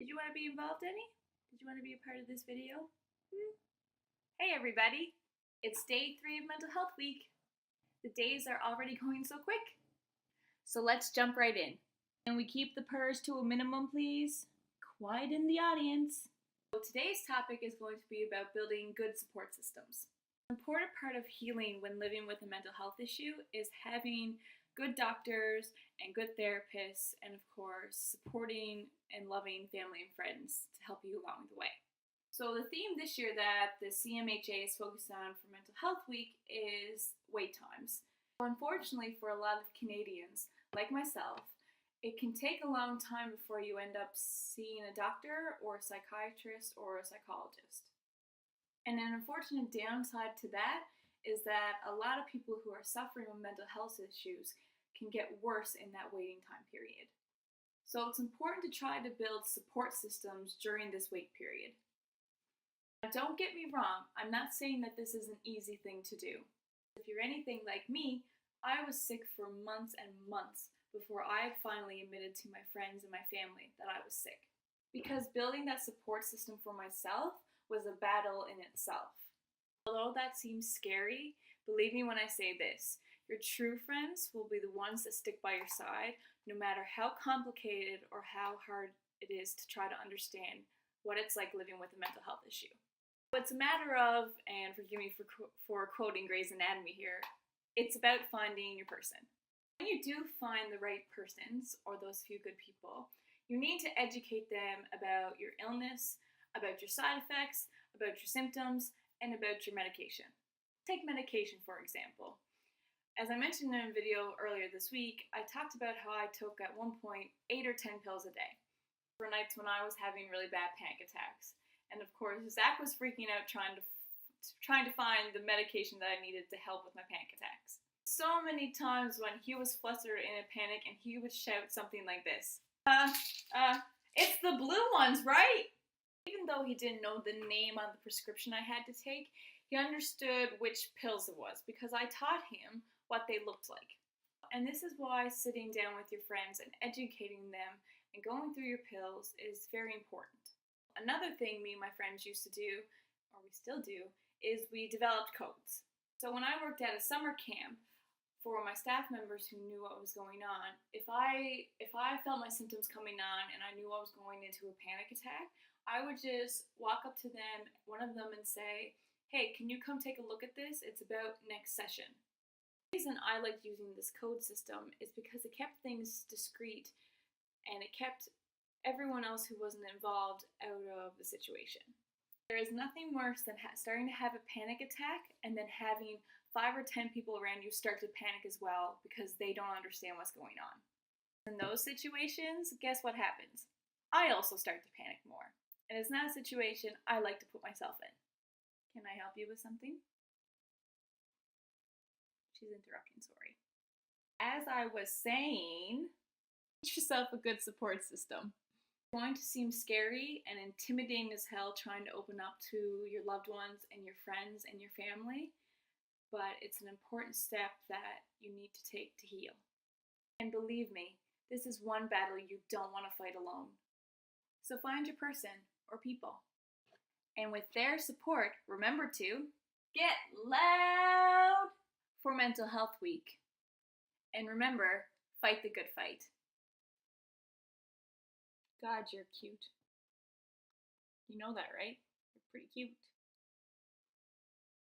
Did you want to be involved any? Did you want to be a part of this video? Hey everybody! It's day 3 of Mental Health Week. The days are already going so quick. So let's jump right in. Can we keep the purrs to a minimum, please? Quiet in the audience. So today's topic is going to be about building good support systems. An important part of healing when living with a mental health issue is having good doctors and good therapists, and of course, supporting and loving family and friends to help you along the way. So the theme this year that the CMHA is focused on for Mental Health Week is wait times. Unfortunately, for a lot of Canadians, like myself, it can take a long time before you end up seeing a doctor or a psychiatrist or a psychologist. And an unfortunate downside to that is that a lot of people who are suffering with mental health issues can get worse in that waiting time period. So it's important to try to build support systems during this wait period. Now, don't get me wrong, I'm not saying that this is an easy thing to do. If you're anything like me, I was sick for months and months before I finally admitted to my friends and my family that I was sick. Because building that support system for myself was a battle in itself. Although that seems scary, believe me when I say this, your true friends will be the ones that stick by your side, no matter how complicated or how hard it is to try to understand what it's like living with a mental health issue. It's a matter of, and forgive me for quoting Grey's Anatomy here, it's about finding your person. When you do find the right persons, or those few good people, you need to educate them about your illness, about your side effects, about your symptoms, and about your medication. Take medication, for example. As I mentioned in a video earlier this week, I talked about how I took at one point 8 or 10 pills a day for nights when I was having really bad panic attacks. And of course, Zach was freaking out trying to find the medication that I needed to help with my panic attacks. So many times when he was flustered in a panic and he would shout something like this, it's the blue ones, right? Even though he didn't know the name on the prescription I had to take, he understood which pills it was because I taught him what they looked like. And this is why sitting down with your friends and educating them and going through your pills is very important. Another thing me and my friends used to do, or we still do, is we developed codes. So when I worked at a summer camp, for my staff members who knew what was going on, if I felt my symptoms coming on and I knew I was going into a panic attack, I would just walk up to them, one of them, and say, hey, can you come take a look at this? It's about next session. The reason I liked using this code system is because it kept things discreet and it kept everyone else who wasn't involved out of the situation. There is nothing worse than starting to have a panic attack and then having 5 or 10 people around you start to panic as well because they don't understand what's going on. In those situations, guess what happens? I also start to panic more. And it's not a situation I like to put myself in. Can I help you with something? She's interrupting, sorry. As I was saying, get yourself a good support system. It's going to seem scary and intimidating as hell trying to open up to your loved ones and your friends and your family, but it's an important step that you need to take to heal. And believe me, this is one battle you don't want to fight alone. So find your person or people. And with their support, remember to get loud for Mental Health Week. And remember, fight the good fight. God, you're cute. You know that, right? You're pretty cute.